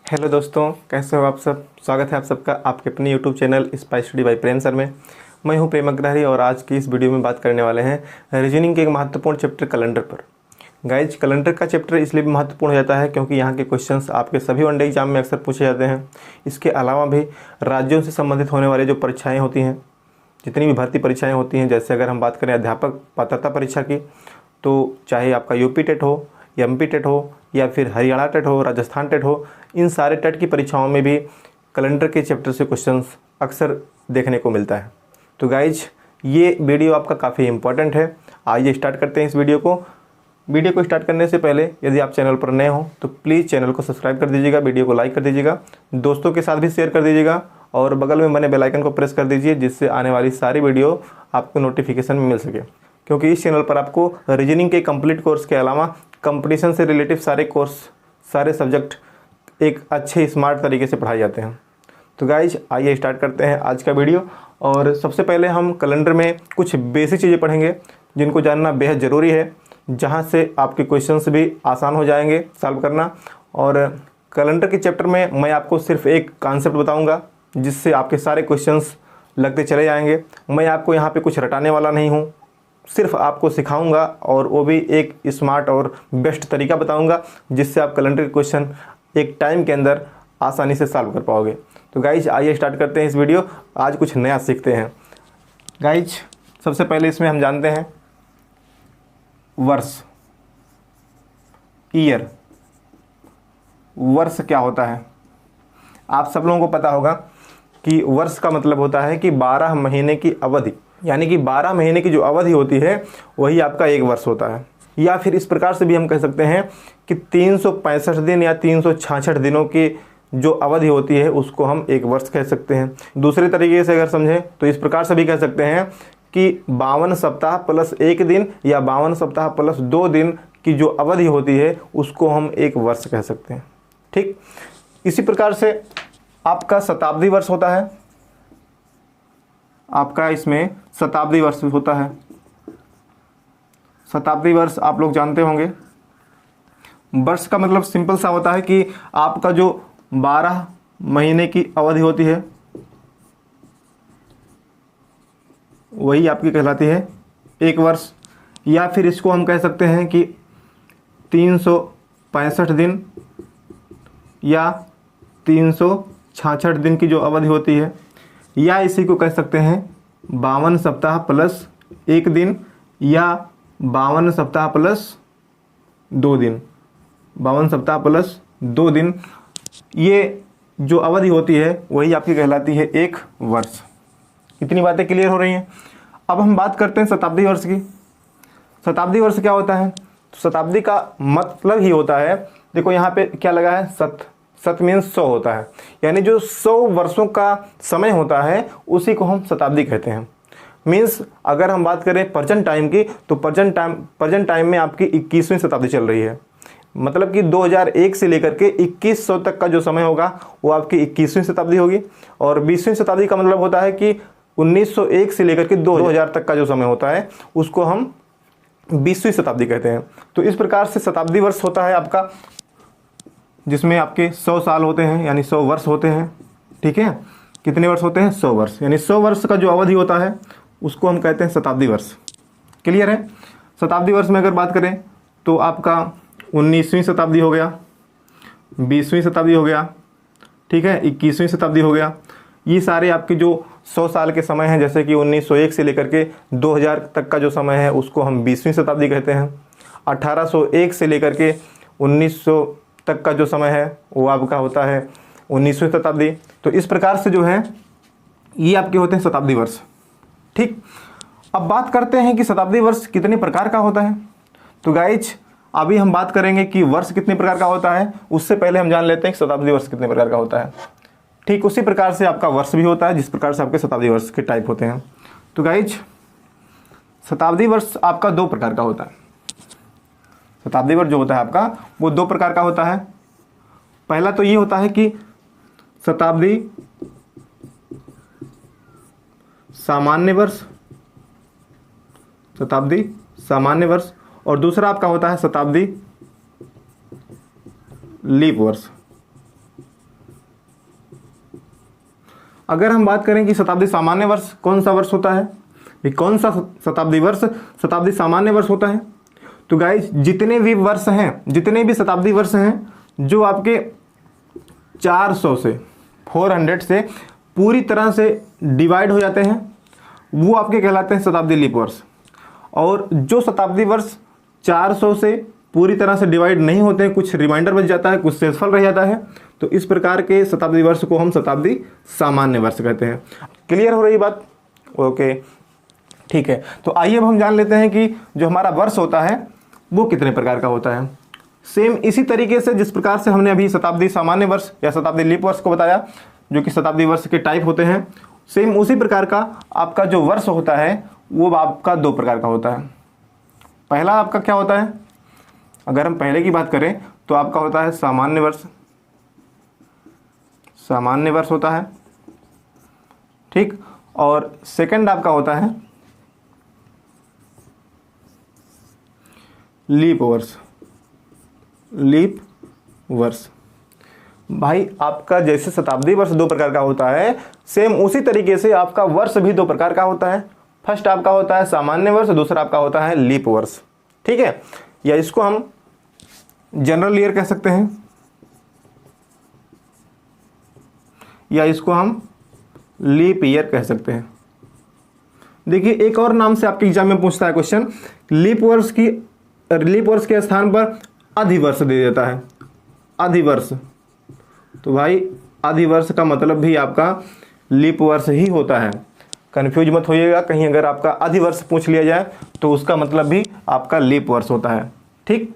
Hello दोस्तों, कैसे हो आप सब। स्वागत है आप सबका आपके अपने YouTube channel spice study bye प्रेम सर में। मैं हूं प्रेम अग्रहरी और आज की इस वीडियो में बात करने वाले हैं रीजनिंग के एक महत्वपूर्ण चैप्टर कैलेंडर पर। गाइज, कैलेंडर का चैप्टर इसलिए भी महत्वपूर्ण हो जाता है क्योंकि यहाँ के क्वेश्चंस आपके सभी वनडे एग्जाम में अक्सर पूछे जाते हैं। इसके अलावा भी राज्यों से संबंधित होने वाली जो परीक्षाएँ होती हैं, जितनी भी भर्ती परीक्षाएँ होती हैं, जैसे अगर हम बात करें अध्यापक पात्रता परीक्षा की, तो चाहे आपका यूपी टेट हो, एमपी टेट हो या फिर हरियाणा टेट हो, राजस्थान टेट हो, इन सारे टेट की परीक्षाओं में भी कैलेंडर के चैप्टर से क्वेश्चंस अक्सर देखने को मिलता है। तो गाइज, ये वीडियो आपका काफ़ी इंपॉर्टेंट है। आइए स्टार्ट करते हैं इस वीडियो को। वीडियो को स्टार्ट करने से पहले यदि आप चैनल पर नए हो तो प्लीज़ चैनल को सब्सक्राइब कर दीजिएगा, वीडियो को लाइक कर दीजिएगा, दोस्तों के साथ भी शेयर कर दीजिएगा और बगल में बने बेल आइकन को प्रेस कर दीजिए, जिससे आने वाली सारी वीडियो आपको नोटिफिकेशन में मिल सके। क्योंकि इस चैनल पर आपको रीजनिंग के कंप्लीट कोर्स के अलावा कंपटीशन से रिलेटिव सारे कोर्स, सारे सब्जेक्ट एक अच्छे स्मार्ट तरीके से पढ़ाए जाते हैं। तो गाइज, आइए स्टार्ट करते हैं आज का वीडियो। और सबसे पहले हम कैलेंडर में कुछ बेसिक चीज़ें पढ़ेंगे जिनको जानना बेहद ज़रूरी है, जहां से आपके क्वेश्चंस भी आसान हो जाएंगे सॉल्व करना। और कैलेंडर के चैप्टर में मैं आपको सिर्फ एक कॉन्सेप्ट बताऊंगा जिससे आपके सारे क्वेश्चंस लगते चले जाएंगे। मैं आपको यहाँ पे कुछ रटाने वाला नहीं हूँ, सिर्फ आपको सिखाऊंगा और वो भी एक स्मार्ट और बेस्ट तरीका बताऊंगा जिससे आप कैलेंडर के क्वेश्चन एक टाइम के अंदर आसानी से सॉल्व कर पाओगे। तो गाइज, आइए स्टार्ट करते हैं इस वीडियो। आज कुछ नया सीखते हैं। गाइज, सबसे पहले इसमें हम जानते हैं वर्ष, ईयर। वर्ष क्या होता है? आप सब लोगों को पता होगा कि वर्ष का मतलब होता है कि 12 महीने की अवधि, यानी कि 12 महीने की जो अवधि होती है वही आपका एक वर्ष होता है। या फिर इस प्रकार से भी हम कह सकते हैं कि 365 दिन या 366 दिनों की जो अवधि होती है उसको हम एक वर्ष कह सकते हैं। दूसरे तरीके से अगर समझें तो इस प्रकार से भी कह सकते हैं कि 52 सप्ताह प्लस 1 दिन या 52 सप्ताह प्लस 2 दिन की जो अवधि होती है उसको हम एक वर्ष कह सकते हैं। ठीक इसी प्रकार से आपका शताब्दी वर्ष होता है। आपका इसमें शताब्दी वर्ष होता है। शताब्दी वर्ष आप लोग जानते होंगे। वर्ष का मतलब सिंपल सा होता है कि आपका जो 12 महीने की अवधि होती है वही आपकी कहलाती है एक वर्ष। या फिर इसको हम कह सकते हैं कि 365 दिन या 366 दिन की जो अवधि होती है, या इसी को कह सकते हैं 52 सप्ताह प्लस 1 दिन या 52 सप्ताह प्लस 2 दिन। 52 सप्ताह प्लस 2 दिन, ये जो अवधि होती है वही आपकी कहलाती है एक वर्ष। इतनी बातें क्लियर हो रही हैं। अब हम बात करते हैं शताब्दी वर्ष की। शताब्दी वर्ष क्या होता है? तो शताब्दी का मतलब ही होता है, देखो यहाँ पे क्या लगा है, सत मीन्स 100 होता है, यानी जो 100 वर्षों का समय होता है उसी को हम शताब्दी कहते हैं। मीन्स अगर हम बात करें प्रेजेंट टाइम की, तो प्रेजेंट टाइम में आपकी 21वीं शताब्दी चल रही है। मतलब कि 2001 से लेकर के 2100 तक का जो समय होगा वो आपकी 21वीं शताब्दी होगी। और 20वीं शताब्दी का मतलब होता है कि 1901 से लेकर के 2000 तक का जो समय होता है उसको हम 20वीं शताब्दी कहते हैं। तो इस प्रकार से शताब्दी वर्ष होता है आपका, जिसमें आपके 100 साल होते हैं, यानी 100 वर्ष होते हैं। ठीक है, कितने वर्ष होते हैं? 100 वर्ष, यानी 100 वर्ष का जो अवधि होता है उसको हम कहते हैं शताब्दी वर्ष। क्लियर है? शताब्दी वर्ष में अगर बात करें तो आपका 19वीं शताब्दी हो गया, 20वीं शताब्दी हो गया, ठीक है, 21वीं शताब्दी हो गया। ये सारे आपके जो 100 साल के समय हैं, जैसे कि 1901 से लेकर के 2000 तक का जो समय है उसको हम 20वीं शताब्दी कहते हैं। 1801 से लेकर के 1900 तक का जो समय है वो आपका होता है 19वीं शताब्दी। तो इस प्रकार से जो है ये आपके होते हैं शताब्दी वर्ष। ठीक, अब बात करते हैं कि शताब्दी वर्ष कितने प्रकार का होता है। तो गाइज, अभी हम बात करेंगे कि वर्ष कितने प्रकार का होता है, उससे पहले हम जान लेते हैं कि शताब्दी वर्ष कितने प्रकार का होता है। ठीक उसी प्रकार से आपका वर्ष भी होता है जिस प्रकार से आपके शताब्दी वर्ष के टाइप होते हैं। तो गाइज, शताब्दी वर्ष आपका 2 प्रकार का होता है। शताब्दी वर्ष जो होता है आपका वो 2 प्रकार का होता है। पहला तो ये होता है कि शताब्दी सामान्य वर्ष, शताब्दी सामान्य वर्ष, और दूसरा आपका होता है शताब्दी लीप वर्ष। अगर हम बात करें कि शताब्दी सामान्य वर्ष कौन सा वर्ष होता है, ये कौन सा शताब्दी वर्ष शताब्दी सामान्य वर्ष होता है, तो गाइज जितने भी वर्ष हैं, जितने भी शताब्दी वर्ष हैं जो आपके 400 से पूरी तरह से डिवाइड हो जाते हैं, वो आपके कहलाते हैं शताब्दी लीप वर्ष। और जो शताब्दी वर्ष 400 से पूरी तरह से डिवाइड नहीं होते हैं, कुछ रिमाइंडर बच जाता है, कुछ शेषफल रह जाता है, तो इस प्रकार के शताब्दी वर्ष को हम शताब्दी सामान्य वर्ष कहते हैं। क्लियर हो रही बात? ओके, ठीक है। तो आइए अब हम जान लेते हैं कि जो हमारा वर्ष होता है वो कितने प्रकार का होता है। सेम इसी तरीके से जिस प्रकार से हमने अभी शताब्दी सामान्य वर्ष या शताब्दी लीप वर्ष को बताया, जो कि शताब्दी वर्ष के टाइप होते हैं, सेम उसी प्रकार का आपका जो वर्ष होता है वो आपका 2 प्रकार का होता है। पहला आपका क्या होता है, अगर हम पहले की बात करें तो आपका होता है सामान्य वर्ष, सामान्य वर्ष होता है, ठीक। और सेकंड आपका होता है लीप वर्ष, लीप वर्ष। भाई आपका जैसे शताब्दी वर्ष 2 प्रकार का होता है, सेम उसी तरीके से आपका वर्ष भी 2 प्रकार का होता है। फर्स्ट आपका होता है सामान्य वर्ष, दूसरा आपका होता है लीप वर्ष, ठीक है। या इसको हम जनरल ईयर कह सकते हैं, या इसको हम लीप ईयर कह सकते हैं। देखिए एक और नाम से आपके एग्जाम में पूछता है क्वेश्चन, लीप वर्ष के स्थान पर अधिवर्ष दे देता है, अधिवर्ष। तो भाई अधिवर्ष का मतलब भी आपका लीप वर्ष ही होता है। कंफ्यूज मत होइएगा, कहीं अगर आपका अधिवर्ष पूछ लिया जाए तो उसका मतलब भी आपका लीप वर्ष होता है, ठीक।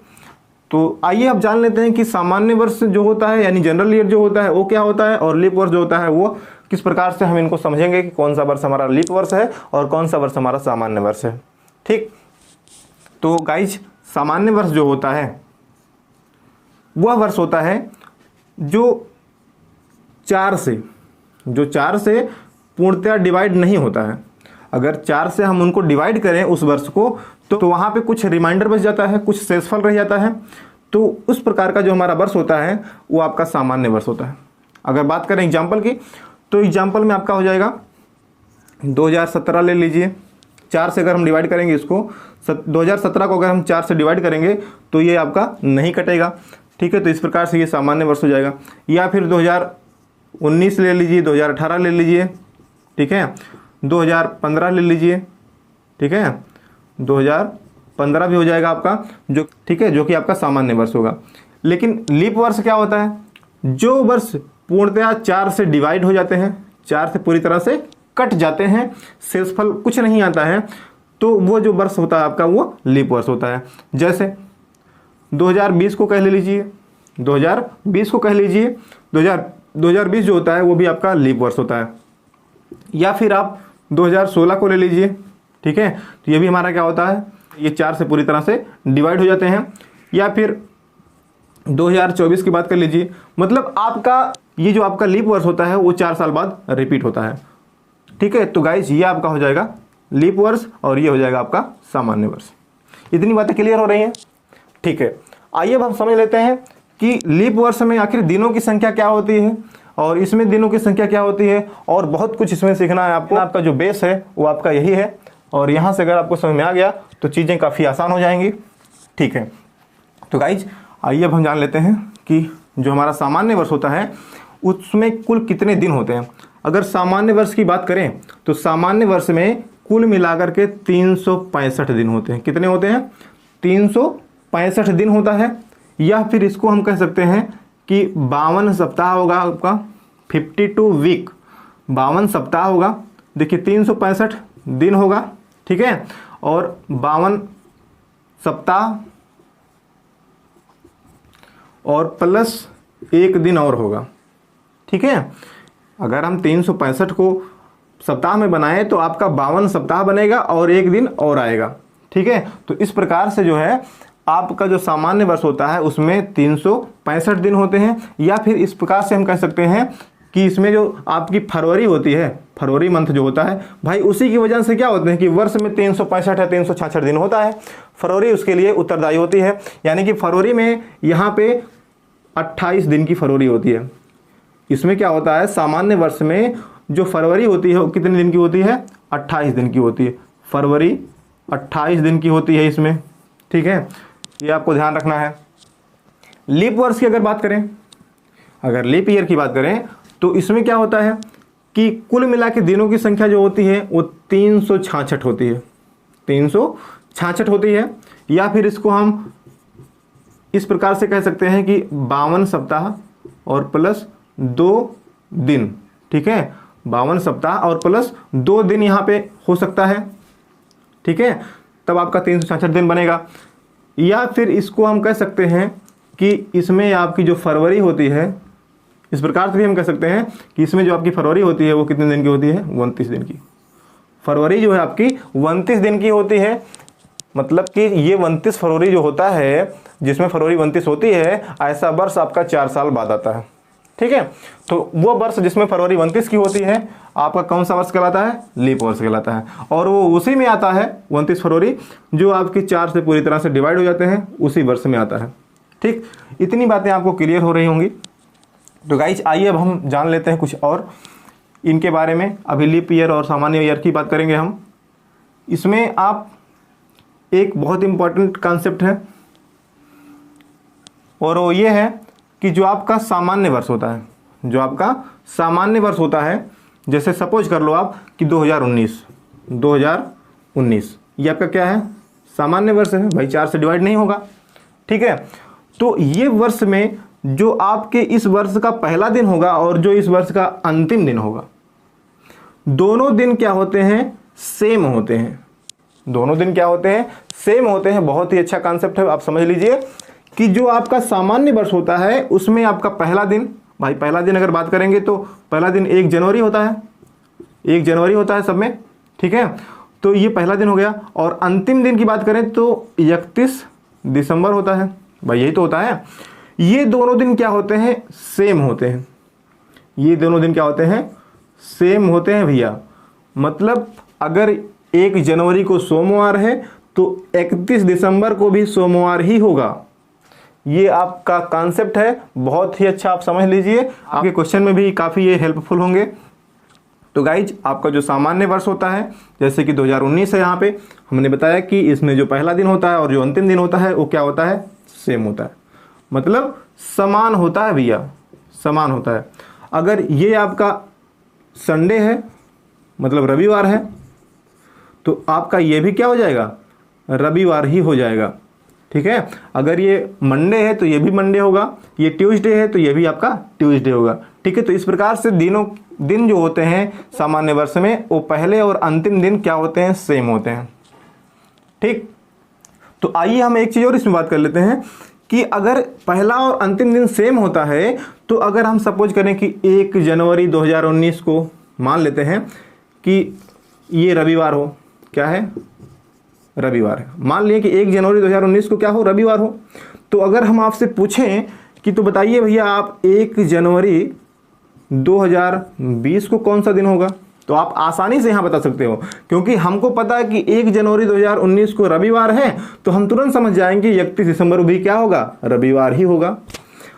तो आइए अब जान लेते हैं कि सामान्य वर्ष जो होता है यानी जनरल ईयर जो होता है वो क्या होता है, और लीप वर्ष जो होता है वो किस प्रकार से हम इनको समझेंगे कि कौन सा वर्ष हमारा लीप वर्ष है और कौन सा वर्ष हमारा सामान्य वर्ष है, ठीक। तो गाइज सामान्य वर्ष जो होता है वह वर्ष होता है जो 4 से पूर्णतया डिवाइड नहीं होता है। अगर 4 से हम उनको डिवाइड करें उस वर्ष को तो वहाँ पे कुछ रिमाइंडर बच जाता है, कुछ शेषफल रह जाता है। तो उस प्रकार का जो हमारा वर्ष होता है वो आपका सामान्य वर्ष होता है। अगर बात करें एग्जाम्पल की, तो एग्जाम्पल में आपका हो जाएगा 2017 ले लीजिए। 4 से अगर हम डिवाइड करेंगे इसको, 2017 को अगर हम 4 से डिवाइड करेंगे तो ये आपका नहीं कटेगा, ठीक है। तो इस प्रकार से ये सामान्य वर्ष हो जाएगा। या फिर 2019 ले लीजिए, 2018 ले लीजिए, ठीक है, 2015 ले लीजिए, ठीक है, 2015 भी हो जाएगा आपका, जो ठीक है, जो कि आपका सामान्य वर्ष होगा। लेकिन लीप वर्ष क्या होता है, जो वर्ष पूर्णतया 4 से डिवाइड हो जाते हैं, 4 से पूरी तरह से कट जाते हैं, शेषफल कुछ नहीं आता है, तो वो जो वर्ष होता है आपका वो लीप वर्ष होता है। जैसे 2020 को कह लीजिए, 2020 को कह लीजिए, 2020 जो होता है वो भी आपका लीप वर्ष होता है। या फिर आप 2016 को ले लीजिए, ठीक है, तो ये भी हमारा क्या होता है, ये 4 से पूरी तरह से डिवाइड हो जाते हैं। या फिर 2024 की बात कर लीजिए, मतलब आपका ये जो आपका लीप वर्ष होता है वो 4 साल बाद रिपीट होता है, ठीक है। तो गाइज ये आपका हो जाएगा लीप वर्ष और ये हो जाएगा आपका सामान्य वर्ष। इतनी बातें क्लियर हो रही हैं, ठीक है। आइए अब हम समझ लेते हैं कि लीप वर्ष में आखिर दिनों की संख्या क्या होती है और इसमें दिनों की संख्या क्या होती है, और बहुत कुछ इसमें सीखना है आपको। आपका जो बेस है वो आपका यही है, और यहाँ से अगर आपको समझ में आ गया तो चीज़ें काफ़ी आसान हो जाएंगी, ठीक है। तो गाइज आइए अब हम जान लेते हैं कि जो हमारा सामान्य वर्ष होता है उसमें कुल कितने दिन होते हैं। अगर सामान्य वर्ष की बात करें तो सामान्य वर्ष में कुल मिलाकर के 365 दिन होते हैं। कितने होते हैं? 365 दिन होता है, या फिर इसको हम कह सकते हैं कि 52 सप्ताह होगा आपका, 52 वीक, 52 सप्ताह होगा। देखिए 365 दिन होगा, ठीक है, और 52 सप्ताह और प्लस 1 दिन और होगा, ठीक है। अगर हम 365 को सप्ताह में बनाएं तो आपका 52 सप्ताह बनेगा और 1 दिन और आएगा, ठीक है। तो इस प्रकार से जो है आपका जो सामान्य वर्ष होता है उसमें 365 दिन होते हैं। या फिर इस प्रकार से हम कह सकते हैं कि इसमें जो आपकी फरवरी होती है, फरवरी मंथ जो होता है भाई, उसी की वजह से क्या होते हैं कि वर्ष में 365 है, 366 दिन होता है, फरवरी उसके लिए उत्तरदायी होती है। यानी कि फरवरी में यहाँ पे 28 दिन की फरवरी होती है। इसमें क्या होता है, सामान्य वर्ष में जो फरवरी होती है वो कितने दिन की होती है, 28 दिन की होती है। फरवरी 28 दिन की होती है इसमें, ठीक है, ये आपको ध्यान रखना है। लीप वर्ष की अगर बात करें, अगर लीप ईयर की बात करें तो इसमें क्या होता है कि कुल मिला के दिनों की संख्या जो होती है वो 366 होती है, 366 होती है। या फिर इसको हम इस प्रकार से कह सकते हैं कि 52 सप्ताह और प्लस 2 दिन, ठीक है, 52 सप्ताह और प्लस 2 दिन यहाँ पे हो सकता है, ठीक है, तब आपका 366 दिन बनेगा। या फिर इसको हम कह सकते हैं कि इसमें आपकी जो फरवरी होती है, इस प्रकार से भी हम कह सकते हैं कि इसमें जो आपकी फरवरी होती है वो कितने दिन की होती है, 29 दिन की। फरवरी जो है आपकी 29 दिन की होती है, मतलब कि ये 29 फरवरी जो होता है, जिसमें फरवरी 29 होती है, ऐसा वर्ष आपका 4 साल बाद आता है, ठीक है। तो वो वर्ष जिसमें फरवरी 29 की होती है आपका कौन सा वर्ष कहलाता है, लीप वर्ष कहलाता है। और वो उसी में आता है 29 फरवरी जो आपकी 4 से पूरी तरह से डिवाइड हो जाते हैं, उसी वर्ष में आता है, ठीक। इतनी बातें आपको क्लियर हो रही होंगी। तो गाइज आइए अब हम जान लेते हैं कुछ और इनके बारे में। अभी लीप ईयर और सामान्य ईयर की बात करेंगे हम। इसमें आप एक बहुत इंपॉर्टेंट कॉन्सेप्ट है और वो ये है कि जो आपका सामान्य वर्ष होता है, जो आपका सामान्य वर्ष होता है, जैसे सपोज कर लो आप कि 2019 ये आपका क्या है, सामान्य वर्ष है भाई, 4 से डिवाइड नहीं होगा, ठीक है। तो ये वर्ष में जो आपके इस वर्ष का पहला दिन होगा और जो इस वर्ष का अंतिम दिन होगा, दोनों दिन क्या होते हैं, सेम होते हैं। दोनों दिन क्या होते हैं, सेम होते हैं। बहुत ही अच्छा कॉन्सेप्ट है, आप समझ लीजिए कि जो आपका सामान्य वर्ष होता है उसमें आपका पहला दिन, भाई पहला दिन अगर बात करेंगे तो पहला दिन 1 जनवरी होता है, 1 जनवरी होता है सब में, ठीक है। तो ये पहला दिन हो गया। और अंतिम दिन की बात करें तो 31 दिसंबर होता है, भाई यही तो होता है। ये दोनों दिन क्या होते हैं, सेम होते हैं। ये दोनों दिन क्या होते हैं, सेम होते हैं भैया। मतलब अगर 1 जनवरी को सोमवार है तो 31 दिसंबर को भी सोमवार ही होगा। ये आपका कॉन्सेप्ट है, बहुत ही अच्छा, आप समझ लीजिए। आपके क्वेश्चन में भी काफ़ी ये हेल्पफुल होंगे। तो गाइज आपका जो सामान्य वर्ष होता है, जैसे कि 2019 है, यहाँ पे हमने बताया कि इसमें जो पहला दिन होता है और जो अंतिम दिन होता है वो क्या होता है, सेम होता है, मतलब समान होता है भैया, समान होता है। अगर ये आपका संडे है, मतलब रविवार है, तो आपका ये भी क्या हो जाएगा, रविवार ही हो जाएगा, ठीक है। अगर ये मंडे है तो ये भी मंडे होगा, ये ट्यूसडे है तो ये भी आपका ट्यूसडे होगा, ठीक है। तो इस प्रकार से दिन जो होते हैं सामान्य वर्ष में, वो पहले और अंतिम दिन क्या होते हैं, सेम होते हैं, ठीक। तो आइए हम एक चीज़ और इसमें बात कर लेते हैं कि अगर पहला और अंतिम दिन सेम होता है तो अगर हम सपोज करें कि 1 जनवरी 2019 को मान लेते हैं कि ये रविवार हो, क्या है, रविवार है। मान लिए कि 1 जनवरी 2019 को क्या हो, रविवार हो। तो अगर हम आपसे पूछें कि तो बताइए भैया आप 1 जनवरी 2020 को कौन सा दिन होगा, तो आप आसानी से यहाँ बता सकते हो, क्योंकि हमको पता है कि 1 जनवरी 2019 को रविवार है, तो हम तुरंत समझ जाएंगे 31 दिसंबर भी क्या होगा, रविवार ही होगा।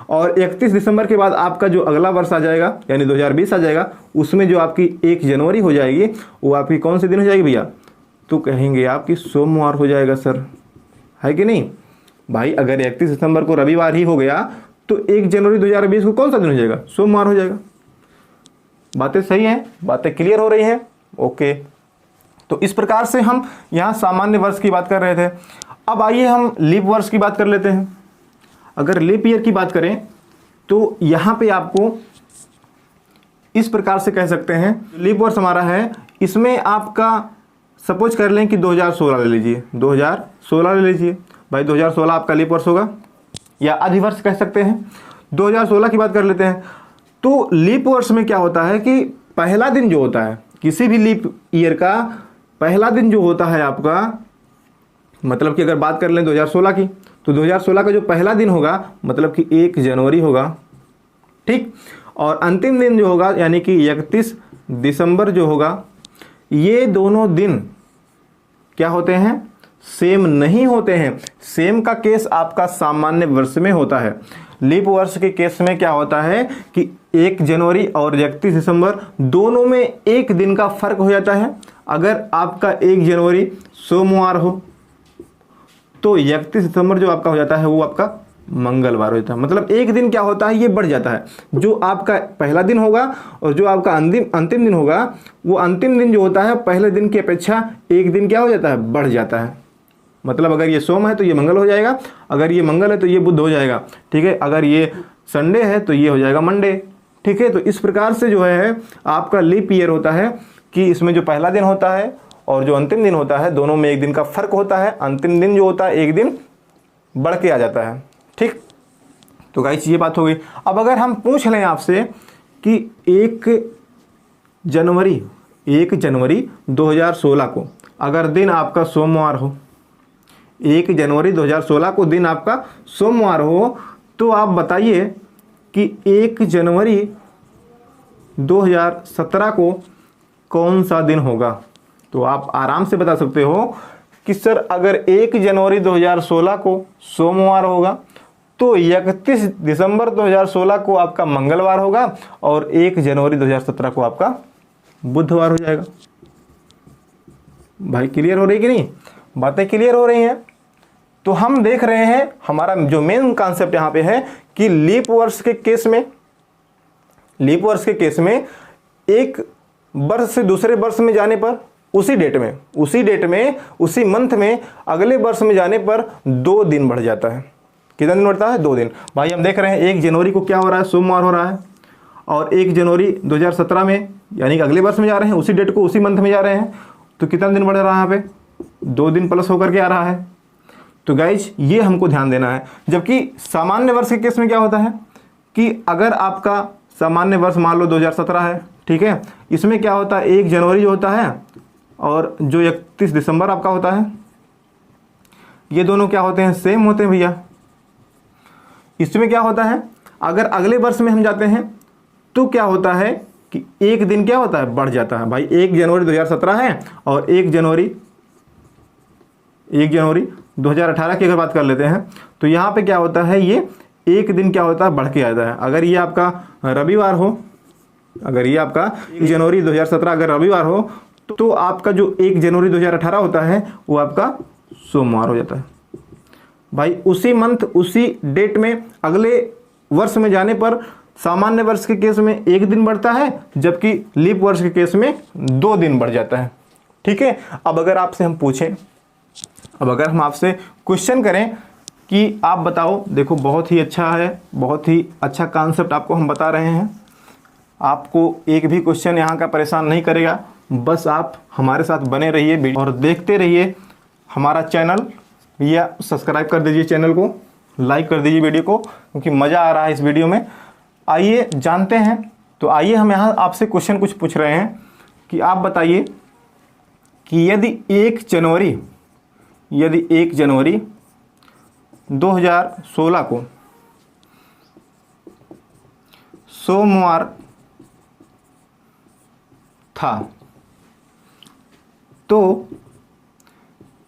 और 31 दिसंबर के बाद आपका जो अगला वर्ष आ जाएगा यानी 2020 आ जाएगा, उसमें जो आपकी 1 जनवरी हो जाएगी वो आपकी कौन से दिन हो जाएगी भैया, तो कहेंगे आपकी सोमवार हो जाएगा सर, है कि नहीं भाई। अगर 31 दिसंबर को रविवार ही हो गया तो 1 जनवरी 2020 को कौन सा दिन हो जाएगा, सोमवार हो जाएगा। बातें सही हैं, बातें क्लियर हो रही हैं, ओके। तो इस प्रकार से हम यहाँ सामान्य वर्ष की बात कर रहे थे। अब आइए हम लीप वर्ष की बात कर लेते हैं। अगर लीप ईयर की बात करें तो यहाँ पे आपको इस प्रकार से कह सकते हैं, लीप वर्ष हमारा है, इसमें आपका सपोज कर लें कि 2016 ले लीजिए, 2016 ले लीजिए भाई, 2016 आपका लीप वर्ष होगा या अधिवर्ष कह सकते हैं। 2016 की बात कर लेते हैं। तो लीप वर्ष में क्या होता है कि पहला दिन जो होता है किसी भी लीप ईयर का, पहला दिन जो होता है आपका, मतलब कि अगर बात कर लें 2016 की, तो 2016 का जो पहला दिन होगा मतलब कि 1 जनवरी होगा, ठीक। और अंतिम दिन जो होगा यानी कि 31 दिसंबर जो होगा, ये दोनों दिन क्या होते हैं, सेम नहीं होते हैं। सेम का केस आपका सामान्य वर्ष में होता है। लीप वर्ष के केस में क्या होता है कि 1 जनवरी और 31 दिसंबर दोनों में एक दिन का फर्क हो जाता है। अगर आपका 1 जनवरी सोमवार हो तो 31 दिसंबर जो आपका हो जाता है वो आपका मंगलवार हो जाता है। मतलब एक दिन क्या होता है, ये बढ़ जाता है। जो आपका पहला दिन होगा और जो आपका अंतिम दिन होगा, वो अंतिम दिन जो होता है पहले दिन की अपेक्षा एक दिन क्या हो जाता है, बढ़ जाता है। मतलब अगर ये सोम है तो ये मंगल हो जाएगा, अगर ये मंगल है तो ये बुध हो जाएगा, ठीक है। अगर ये संडे है तो ये हो जाएगा मंडे, ठीक है। तो इस प्रकार से जो है आपका लीप ईयर होता है कि इसमें जो पहला दिन होता है और जो अंतिम दिन होता है दोनों में एक दिन का फर्क होता है। अंतिम दिन जो होता है एक दिन बढ़ के आ जाता है, ठीक। तो गाइस ये बात हो गई। अब अगर हम पूछ लें आपसे कि 1 जनवरी 2016 को अगर दिन आपका सोमवार हो, 1 जनवरी 2016 को दिन आपका सोमवार हो, तो आप बताइए कि 1 जनवरी 2017 को कौन सा दिन होगा। तो आप आराम से बता सकते हो कि सर अगर 1 जनवरी 2016 को सोमवार होगा तो 31 दिसंबर 2016 को आपका मंगलवार होगा और 1 जनवरी 2017 को आपका बुधवार हो जाएगा। भाई क्लियर हो रही कि नहीं, बातें क्लियर हो रही हैं। तो हम देख रहे हैं हमारा जो मेन कॉन्सेप्ट यहाँ पे है कि लीप वर्ष के केस में एक वर्ष से दूसरे वर्ष में जाने पर उसी डेट में उसी मंथ में अगले वर्ष में जाने पर 2 दिन बढ़ जाता है। कितना दिन बढ़ता है, 2 दिन। भाई हम देख रहे हैं 1 जनवरी को क्या हो रहा है, सोमवार हो रहा है, और 1 जनवरी 2017 में यानी कि अगले वर्ष में जा रहे हैं, उसी डेट को उसी मंथ में जा रहे हैं, तो कितना दिन बढ़ रहा है यहाँ पे, 2 दिन प्लस होकर के आ रहा है। तो गाइज ये हमको ध्यान देना है। जबकि सामान्य वर्ष के केस में क्या होता है कि अगर आपका सामान्य वर्ष मान लो 2017 है, ठीक है, इसमें क्या होता है 1 जनवरी जो होता है और जो 31 दिसंबर आपका होता है, ये दोनों क्या होते हैं, सेम होते हैं भैया। इसमें क्या होता है अगर अगले वर्ष में हम जाते हैं तो क्या होता है कि एक दिन क्या होता है, बढ़ जाता है। भाई 1 जनवरी 2017 है और 1 जनवरी 2018 की अगर बात कर लेते हैं तो यहाँ पे क्या होता है, ये एक दिन क्या होता है, बढ़ के आता है। अगर ये आपका रविवार हो, अगर ये आपका 1 जनवरी 2017 अगर रविवार हो तो आपका जो 1 जनवरी 2018 होता है वो आपका सोमवार हो जाता है। भाई उसी मंथ उसी डेट में अगले वर्ष में जाने पर सामान्य वर्ष के केस में 1 दिन बढ़ता है, जबकि लीप वर्ष के केस में 2 दिन बढ़ जाता है, ठीक है। अब अगर हम आपसे क्वेश्चन करें कि आप बताओ, देखो बहुत ही अच्छा है, बहुत ही अच्छा कॉन्सेप्ट आपको हम बता रहे हैं। आपको एक भी क्वेश्चन यहाँ का परेशान नहीं करेगा, बस आप हमारे साथ बने रहिए और देखते रहिए हमारा चैनल। या सब्सक्राइब कर दीजिए चैनल को, लाइक कर दीजिए वीडियो को, क्योंकि मज़ा आ रहा है इस वीडियो में। आइए जानते हैं। तो आइए हम यहाँ आपसे क्वेश्चन कुछ पूछ रहे हैं कि आप बताइए कि यदि 1 जनवरी 2016 को सोमवार था तो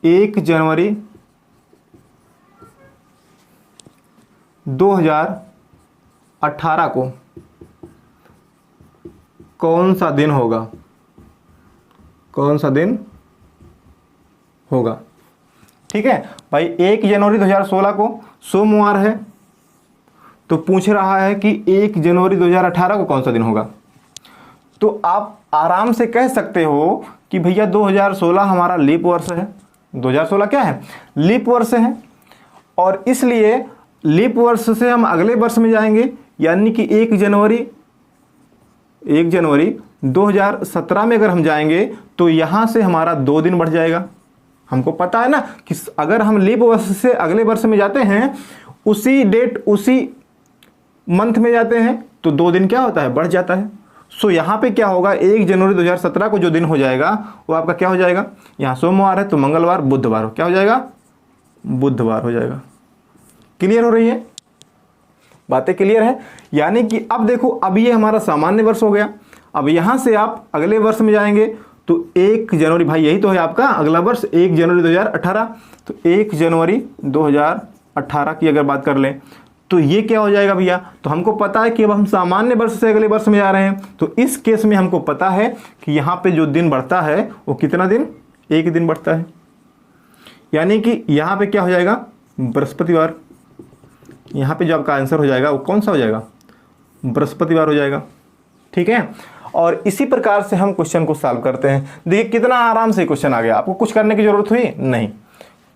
1 जनवरी 2018 को कौन सा दिन होगा, ठीक है। भाई 1 जनवरी 2016 को सोमवार है तो पूछ रहा है कि 1 जनवरी 2018 को कौन सा दिन होगा। तो आप आराम से कह सकते हो कि भैया 2016 हमारा लीप वर्ष है। 2016 क्या है, लीप वर्ष है, और इसलिए लीप वर्ष से हम अगले वर्ष में जाएंगे, यानी कि 1 जनवरी 2017 में अगर हम जाएंगे तो यहाँ से हमारा 2 दिन बढ़ जाएगा। हमको पता है ना कि अगर हम लीप वर्ष से अगले वर्ष में जाते हैं, उसी डेट उसी मंथ में जाते हैं, तो 2 दिन क्या होता है, बढ़ जाता है। सो यहाँ पे क्या होगा, 1 जनवरी 2017 को जो दिन हो जाएगा वो आपका क्या हो जाएगा, यहाँ सोमवार है तो मंगलवार बुधवार क्या हो जाएगा, बुधवार हो जाएगा। क्लियर हो रही है, बातें क्लियर है। यानी कि अब देखो, अब ये हमारा सामान्य वर्ष हो गया। अब यहाँ से आप अगले वर्ष में जाएंगे तो 1 जनवरी, भाई यही तो है आपका अगला वर्ष 1 जनवरी 2018, तो 1 जनवरी 2018 की अगर बात कर लें तो ये क्या हो जाएगा भैया, तो हमको पता है कि अब हम सामान्य वर्ष से अगले वर्ष में जा रहे हैं, तो इस केस में हमको पता है कि यहाँ पे जो दिन बढ़ता है वो कितना दिन, एक दिन बढ़ता है, यानी कि यहाँ पे क्या हो जाएगा, बृहस्पतिवार। यहाँ पे जो आपका आंसर हो जाएगा वो कौन सा हो जाएगा, बृहस्पतिवार हो जाएगा। ठीक है, और इसी प्रकार से हम क्वेश्चन को सॉल्व करते हैं। देखिए कितना आराम से क्वेश्चन आ गया, आपको कुछ करने की जरूरत हुई नहीं,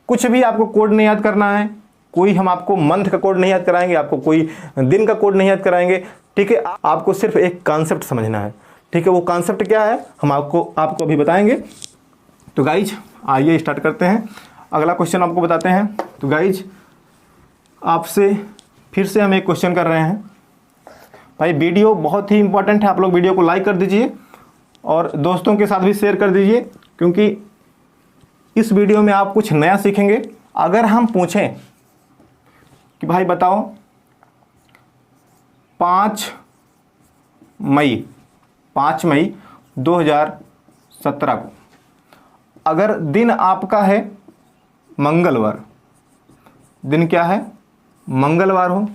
कुछ भी आपको कोड नहीं याद करना है, कोई हम आपको मंथ का कोड नहीं याद कराएंगे, आपको कोई दिन का कोड नहीं याद कराएंगे। ठीक है, आपको सिर्फ एक कॉन्सेप्ट समझना है। ठीक है, वो कॉन्सेप्ट क्या है हम आपको अभी बताएंगे। तो गाइज आइए स्टार्ट करते हैं, अगला क्वेश्चन आपको बताते हैं। तो गाइज आपसे फिर से हम एक क्वेश्चन कर रहे हैं। भाई वीडियो बहुत ही इंपॉर्टेंट है, आप लोग वीडियो को लाइक कर दीजिए और दोस्तों के साथ भी शेयर कर दीजिए, क्योंकि इस वीडियो में आप कुछ नया सीखेंगे। अगर हम पूछें कि भाई बताओ 5 मई 2017 को अगर दिन आपका है मंगलवार, दिन क्या है, मंगलवार हो,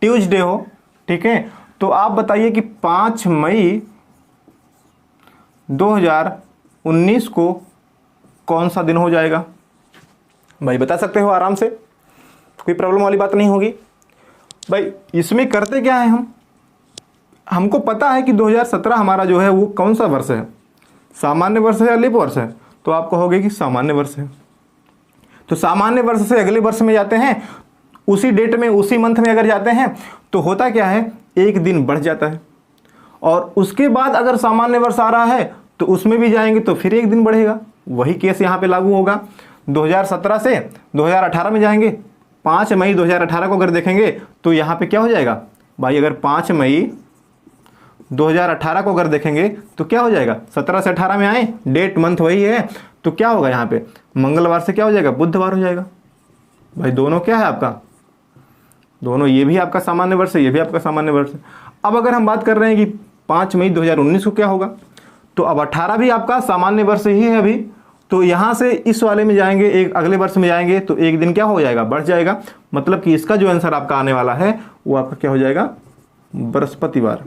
ट्यूसडे हो, ठीक है, तो आप बताइए कि 5 मई 2019 को कौन सा दिन हो जाएगा। भाई बता सकते हो आराम से, कोई प्रॉब्लम वाली बात नहीं होगी। भाई इसमें करते क्या है, हमको पता है कि 2017 हमारा जो है वो कौन सा वर्ष है, सामान्य वर्ष है या लीप वर्ष है, तो आप कहोगे कि सामान्य वर्ष है। तो सामान्य वर्ष से अगले वर्ष में जाते हैं, उसी डेट में उसी मंथ में अगर जाते हैं तो होता क्या है, एक दिन बढ़ जाता है, और उसके बाद अगर सामान्य वर्ष आ रहा है तो उसमें भी जाएंगे तो फिर एक दिन बढ़ेगा। वही केस यहाँ पे लागू होगा। 2017 से 2018 में जाएंगे, 5 मई 2018 को अगर देखेंगे तो यहाँ पे क्या हो जाएगा भाई, अगर 5 मई 2018 को अगर देखेंगे तो क्या हो जाएगा, 17 से 18 में आए, डेट मंथ वही है, तो क्या होगा यहाँ पे, मंगलवार से क्या हो जाएगा, बुधवार हो जाएगा। भाई दोनों क्या है आपका, दोनों, ये भी आपका सामान्य वर्ष है, ये भी आपका सामान्य वर्ष है। अब अगर हम बात कर रहे हैं कि 5 मई 2019 को क्या होगा, तो अब 18 भी आपका सामान्य वर्ष ही है अभी, तो यहाँ से इस वाले में जाएंगे, एक अगले वर्ष में जाएंगे तो एक दिन क्या हो जाएगा, बढ़ जाएगा। मतलब कि इसका जो आंसर आपका आने वाला है वो आपका क्या हो जाएगा, बृहस्पतिवार।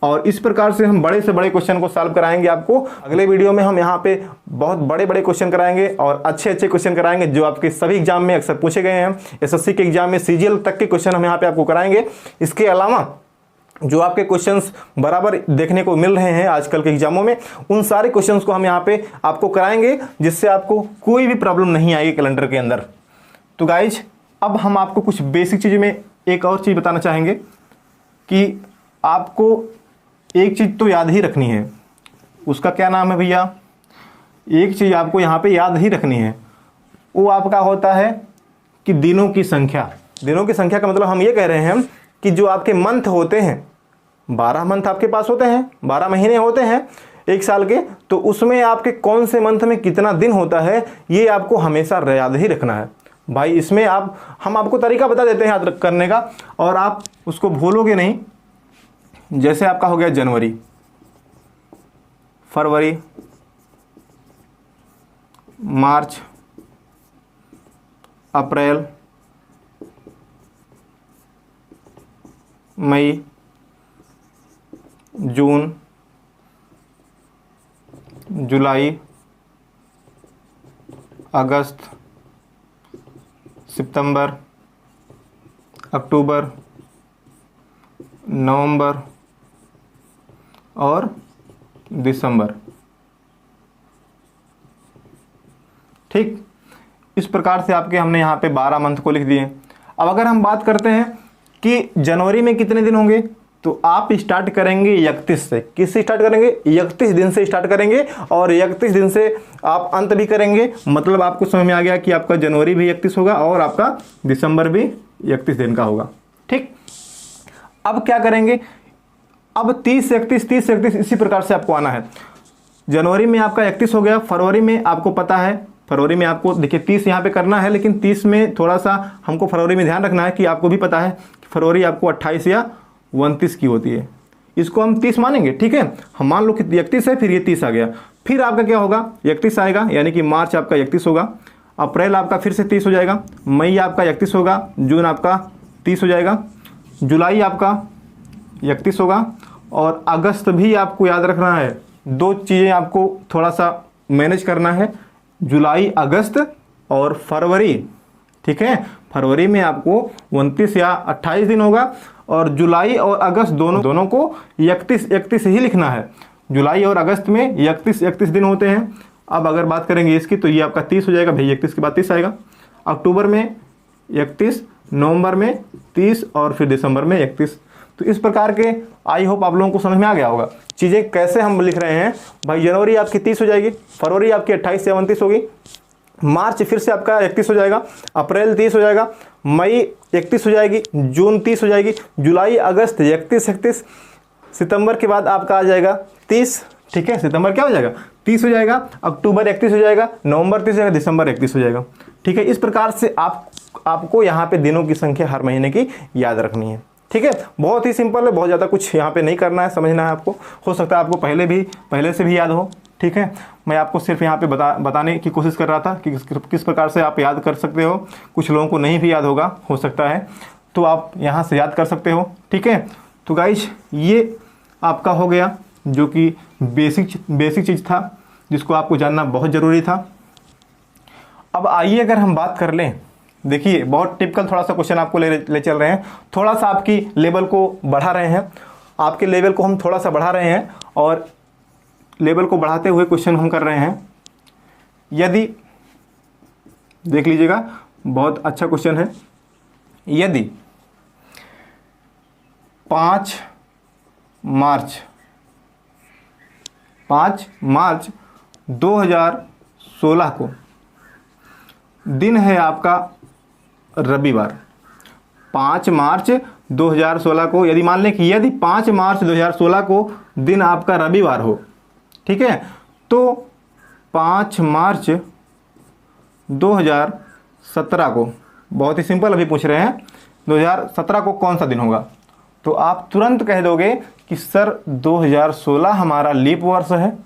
और इस प्रकार से हम बड़े से बड़े क्वेश्चन को सॉल्व कराएंगे आपको। अगले वीडियो में हम यहाँ पे बहुत बड़े बड़े क्वेश्चन कराएंगे और अच्छे अच्छे क्वेश्चन कराएंगे जो आपके सभी एग्जाम में अक्सर पूछे गए हैं। एसएससी के एग्जाम में सीजीएल तक के क्वेश्चन हम यहाँ पे आपको कराएंगे। इसके अलावा जो आपके क्वेश्चंस बराबर देखने को मिल रहे हैं आजकल के एग्जामों में, उन सारे क्वेश्चंस को हम यहाँ पे आपको कराएंगे, जिससे आपको कोई भी प्रॉब्लम नहीं आएगी कैलेंडर के अंदर। तो गाइज अब हम आपको कुछ बेसिक चीज़ में एक और चीज़ बताना चाहेंगे कि आपको एक चीज़ तो याद ही रखनी है, उसका क्या नाम है भैया, एक चीज़ आपको यहाँ पे याद ही रखनी है, वो आपका होता है कि दिनों की संख्या। दिनों की संख्या का मतलब हम ये कह रहे हैं कि जो आपके मंथ होते हैं, 12 मंथ आपके पास होते हैं, 12 महीने होते हैं एक साल के, तो उसमें आपके कौन से मंथ में कितना दिन होता है ये आपको हमेशा याद ही रखना है। भाई इसमें हम आपको तरीका बता देते हैं याद करने का, और आप उसको भूलोगे नहीं। जैसे आपका हो गया जनवरी, फरवरी, मार्च, अप्रैल, मई, जून, जुलाई, अगस्त, सितंबर, अक्टूबर, नवंबर और दिसंबर। ठीक, इस प्रकार से आपके हमने यहाँ पे 12 मंथ को लिख दिए। अब अगर हम बात करते हैं कि जनवरी में कितने दिन होंगे, तो आप स्टार्ट करेंगे 31 से। किससे स्टार्ट करेंगे, 31 दिन से स्टार्ट करेंगे, और 31 दिन से आप अंत भी करेंगे। मतलब आपको समझ में आ गया कि आपका जनवरी भी 31 होगा और आपका दिसंबर भी 31 दिन का होगा। ठीक, अब क्या करेंगे, अब 30 से 31, 30 से 31, इसी प्रकार से आपको आना है। जनवरी में आपका 31 हो गया, फरवरी में आपको पता है, फरवरी में आपको देखिए 30 यहाँ पे करना है, लेकिन 30 में थोड़ा सा हमको फरवरी में ध्यान रखना है कि आपको भी पता है कि फरवरी आपको 28 या 29 की होती है, इसको हम 30 मानेंगे। ठीक है, हम मान लो कि 31 है, फिर ये 30 आ गया, फिर आपका क्या होगा, 31 आएगा, यानी कि मार्च आपका 31 होगा, अप्रैल आपका फिर से 30 हो जाएगा, मई आपका 31 होगा, जून आपका 30 हो जाएगा, जुलाई आपका 31 होगा, और अगस्त भी आपको याद रखना है। दो चीज़ें आपको थोड़ा सा मैनेज करना है, जुलाई अगस्त और फरवरी, ठीक है। फरवरी में आपको 29 या 28 दिन होगा, और जुलाई और अगस्त दोनों को 31 ही लिखना है। जुलाई और अगस्त में 31 दिन होते हैं। अब अगर बात करेंगे इसकी तो ये आपका 30 हो जाएगा भाई, 31 के बाद 30 आएगा। अक्टूबर में 31, नवंबर में 30 और फिर दिसंबर में 31। तो इस प्रकार के आई होप आप लोगों को समझ में आ गया होगा चीज़ें कैसे हम लिख रहे हैं। भाई जनवरी आपकी 30 हो जाएगी, फरवरी आपकी 28 से 29 होगी, मार्च फिर से आपका 31 हो जाएगा, अप्रैल 30 हो जाएगा, मई 31 हो जाएगी, जून 30 हो जाएगी, जुलाई अगस्त 31, सितंबर के बाद आपका आ जाएगा 30, ठीक है। सितंबर क्या हो जाएगा 30 हो जाएगा, अक्टूबर 31 हो जाएगा, नवंबर 30 हो जाएगा, दिसंबर 31 हो जाएगा, ठीक है। इस प्रकार से आपको यहाँ पे दिनों की संख्या हर महीने की याद रखनी है, ठीक है। बहुत ही सिंपल है, बहुत ज़्यादा कुछ यहाँ पे नहीं करना है, समझना है आपको। हो सकता है आपको पहले से भी याद हो, ठीक है। मैं आपको सिर्फ यहाँ पे बताने की कोशिश कर रहा था कि किस प्रकार से आप याद कर सकते हो। कुछ लोगों को नहीं भी याद होगा, हो सकता है, तो आप यहाँ से याद कर सकते हो, ठीक है। तो गाइज ये आपका हो गया जो कि बेसिक चीज़ था जिसको आपको जानना बहुत ज़रूरी था। अब आइए अगर हम बात कर लें, देखिए बहुत टिपिकल थोड़ा सा क्वेश्चन आपको ले चल रहे हैं, थोड़ा सा आपकी लेवल को बढ़ा रहे हैं, आपके लेवल को हम थोड़ा सा बढ़ा रहे हैं, और लेवल को बढ़ाते हुए क्वेश्चन हम कर रहे हैं। यदि देख लीजिएगा, बहुत अच्छा क्वेश्चन है। यदि 5 मार्च 2016 को दिन है आपका रविवार, 5 मार्च 2016 को यदि मान लें कि यदि 5 मार्च 2016 को दिन आपका रविवार हो, ठीक है, तो 5 मार्च 2017 को, बहुत ही सिंपल अभी पूछ रहे हैं, 2017 को कौन सा दिन होगा, तो आप तुरंत कह दोगे कि सर 2016 हमारा लीप वर्ष है,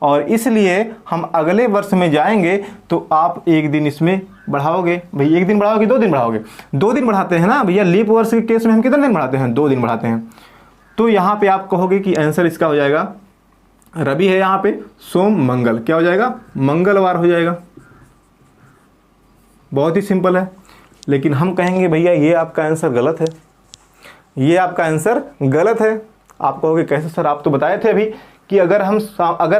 और इसलिए हम अगले वर्ष में जाएंगे तो आप एक दिन इसमें बढ़ाओगे। भाई एक दिन बढ़ाओगे, 2 दिन बढ़ाओगे, 2 दिन बढ़ाते हैं ना भैया। लीप वर्ष के केस में हम कितने दिन बढ़ाते हैं, 2 दिन बढ़ाते हैं। तो यहाँ पे आप कहोगे कि आंसर इसका हो जाएगा, रवि है यहाँ पे, सोम मंगल, क्या हो जाएगा, मंगलवार हो जाएगा। बहुत ही सिंपल है। लेकिन हम कहेंगे भैया ये आपका आंसर गलत है, ये आपका आंसर गलत है। आप कहोगे कैसे सर, आप तो बताए थे अभी कि अगर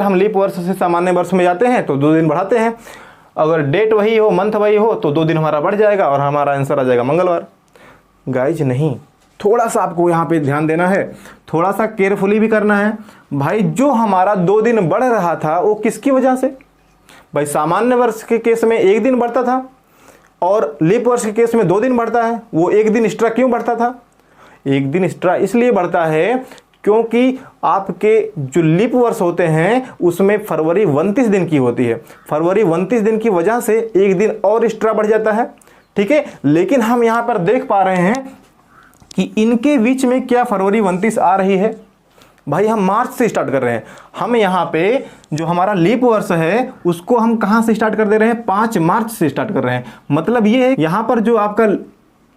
हम लीप वर्ष से सामान्य वर्ष में जाते हैं तो 2 दिन बढ़ाते हैं, अगर डेट वही हो, मंथ वही हो, तो 2 दिन हमारा बढ़ जाएगा और हमारा आंसर आ जाएगा मंगलवार। गाइज नहीं, थोड़ा सा आपको यहाँ पे ध्यान देना है, थोड़ा सा केयरफुली भी करना है। भाई जो हमारा 2 दिन बढ़ रहा था वो किसकी वजह से, भाई सामान्य वर्ष के केस में 1 दिन बढ़ता था और लीप वर्ष के केस में 2 दिन बढ़ता है। वो 1 दिन एक्स्ट्रा क्यों बढ़ता था, 1 दिन एक्स्ट्रा इसलिए बढ़ता है क्योंकि आपके जो लीप वर्ष होते हैं उसमें फरवरी 29 दिन की होती है। फरवरी 29 दिन की वजह से 1 दिन और एक्स्ट्रा बढ़ जाता है, ठीक है। लेकिन हम यहाँ पर देख पा रहे हैं कि इनके बीच में क्या फरवरी 29 आ रही है। भाई हम मार्च से स्टार्ट कर रहे हैं, हम यहाँ पे जो हमारा लीप वर्ष है उसको हम कहाँ से स्टार्ट कर दे रहे हैं, 5 मार्च से स्टार्ट कर रहे हैं। मतलब ये है यहाँ पर जो आपका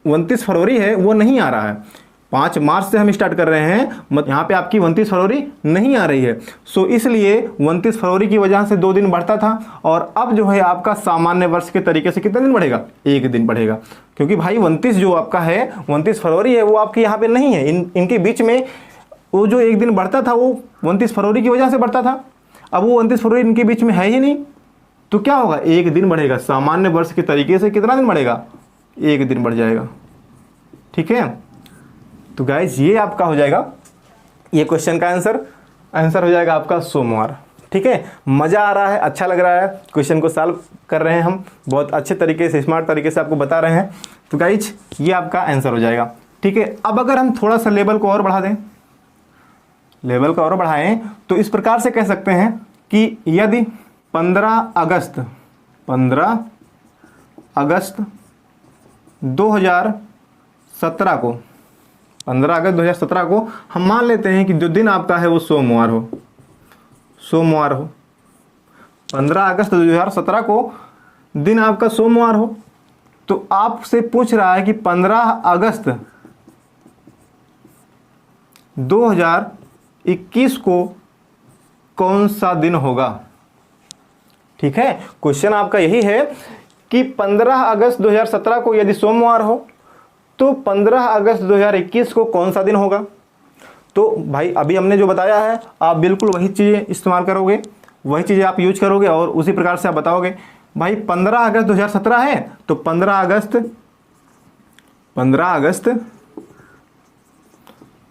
29 फरवरी है वो नहीं आ रहा है, 5 मार्च से हम स्टार्ट कर रहे हैं, यहाँ पे आपकी 29 फरवरी नहीं आ रही है। सो इसलिए 29 फरवरी की वजह से 2 दिन बढ़ता था, और अब जो है आपका सामान्य वर्ष के तरीके से कितने दिन बढ़ेगा, 1 दिन बढ़ेगा। क्योंकि भाई 29 जो आपका है, 29 फरवरी है, वो आपके यहाँ पे नहीं है। इनके बीच में वो जो 1 दिन बढ़ता था वो 29 फरवरी की वजह से बढ़ता था। अब वो 29 फरवरी इनके बीच में है ही नहीं, तो क्या होगा, 1 दिन बढ़ेगा। सामान्य वर्ष के तरीके से कितना दिन बढ़ेगा, 1 दिन बढ़ जाएगा, ठीक है। तो गाइज ये आपका हो जाएगा, ये क्वेश्चन का आंसर हो जाएगा आपका सोमवार, ठीक है। मज़ा आ रहा है, अच्छा लग रहा है, क्वेश्चन को सॉल्व कर रहे हैं हम बहुत अच्छे तरीके से, स्मार्ट तरीके से आपको बता रहे हैं। तो गाइज ये आपका आंसर हो जाएगा, ठीक है। अब अगर हम थोड़ा सा लेवल को और बढ़ा दें, लेवल को और बढ़ाएं तो इस प्रकार से कह सकते हैं कि यदि 15 अगस्त 2017 को 15 अगस्त 2017 को हम मान लेते हैं कि जो दिन आपका है वो सोमवार हो। 15 अगस्त 2017 को दिन आपका सोमवार हो, तो आपसे पूछ रहा है कि 15 अगस्त 2021 को कौन सा दिन होगा। ठीक है, क्वेश्चन आपका यही है कि 15 अगस्त 2017 को यदि सोमवार हो तो 15 अगस्त 2021 को कौन सा दिन होगा। तो भाई अभी हमने जो बताया है आप बिल्कुल वही चीज़ें इस्तेमाल करोगे, वही चीज़ें आप यूज करोगे और उसी प्रकार से आप बताओगे। भाई 15 अगस्त 2017 है तो 15 अगस्त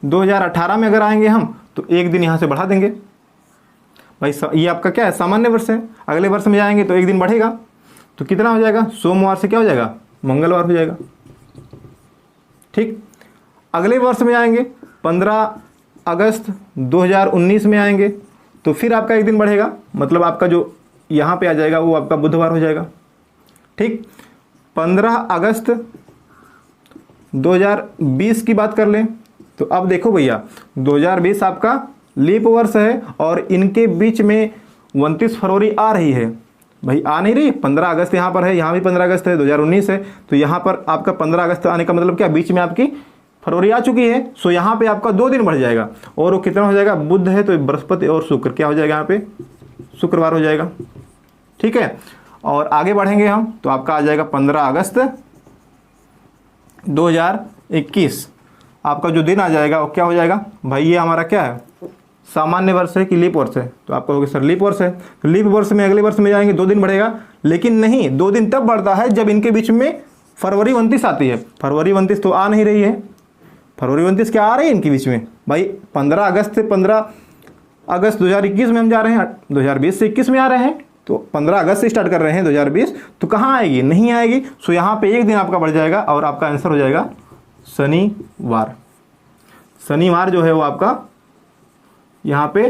2018 में अगर आएंगे हम तो एक दिन यहाँ से बढ़ा देंगे। भाई ये आपका क्या है, सामान्य वर्ष है। अगले वर्ष में जाएंगे तो एक दिन बढ़ेगा, तो कितना हो जाएगा, सोमवार से क्या हो जाएगा, मंगलवार हो जाएगा। ठीक, अगले वर्ष में आएंगे 15 अगस्त 2019 में आएंगे तो फिर आपका एक दिन बढ़ेगा, मतलब आपका जो यहाँ पे आ जाएगा वो आपका बुधवार हो जाएगा। ठीक, 15 अगस्त 2020 की बात कर लें तो अब देखो भैया 2020 आपका लीप वर्ष है और इनके बीच में 29 फरवरी आ रही है। भाई आ नहीं रही, 15 अगस्त यहाँ पर है, यहाँ भी 15 अगस्त है, 2019 है, तो यहाँ पर आपका 15 अगस्त आने का मतलब क्या, बीच में आपकी फरवरी आ चुकी है। सो यहाँ पे आपका 2 दिन बढ़ जाएगा और वो कितना हो जाएगा, बुध है तो बृहस्पति और शुक्र क्या हो जाएगा, यहाँ पे शुक्रवार हो जाएगा। ठीक है, और आगे बढ़ेंगे हम तो आपका आ जाएगा 15 अगस्त 2021 आपका जो दिन आ जाएगा वो क्या हो जाएगा। भाई ये हमारा क्या है, सामान्य वर्ष है कि लीप वर्ष है, तो आपको होगा सर लीप वर्ष है। तो लीप वर्ष में अगले वर्ष में जाएंगे 2 दिन बढ़ेगा, लेकिन नहीं, 2 दिन तब बढ़ता है जब इनके बीच में फरवरी 29 आती है। फरवरी 29 तो आ नहीं रही है, फरवरी 29 क्या आ रही है इनके बीच में। भाई 15 अगस्त से 15 अगस्त 2021 में हम जा रहे हैं, 2020 से 21 में आ रहे हैं, तो 15 अगस्त से स्टार्ट कर रहे हैं 2020, तो कहाँ आएगी, नहीं आएगी। सो यहाँ पे एक दिन आपका बढ़ जाएगा और आपका आंसर हो जाएगा शनिवार। शनिवार जो है वो आपका यहाँ पे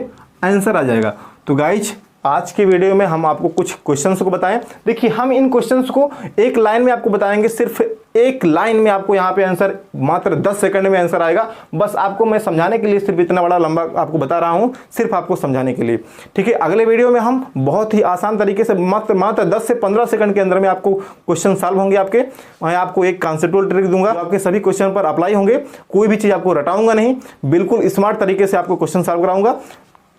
आंसर आ जाएगा। तो गाइज आज के वीडियो में हम आपको कुछ क्वेश्चंस को बताएं। देखिए हम इन क्वेश्चंस को एक लाइन में आपको बताएंगे, सिर्फ एक लाइन में आपको यहाँ पे आंसर मात्र 10 सेकंड में आंसर आएगा। बस आपको मैं समझाने के लिए सिर्फ इतना बड़ा लंबा आपको बता रहा हूँ, सिर्फ आपको समझाने के लिए। ठीक है, अगले वीडियो में हम बहुत ही आसान तरीके से मात्र 10 से 15 सेकंड के अंदर में आपको क्वेश्चन सॉल्व होंगे आपके। मैं आपको एक कॉन्सेप्चुअल ट्रिक दूंगा, आपके सभी क्वेश्चन पर अप्लाई होंगे, कोई भी चीज़ आपको रटाऊंगा नहीं, बिल्कुल स्मार्ट तरीके से आपको क्वेश्चन सॉल्व कराऊंगा।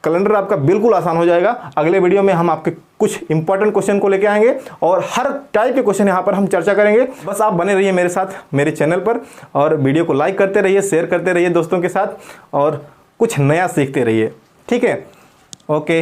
कैलेंडर आपका बिल्कुल आसान हो जाएगा। अगले वीडियो में हम आपके कुछ इंपॉर्टेंट क्वेश्चन को लेके आएंगे और हर टाइप के क्वेश्चन यहाँ पर हम चर्चा करेंगे। बस आप बने रहिए मेरे साथ मेरे चैनल पर और वीडियो को लाइक करते रहिए, शेयर करते रहिए दोस्तों के साथ और कुछ नया सीखते रहिए। ठीक है, ओके।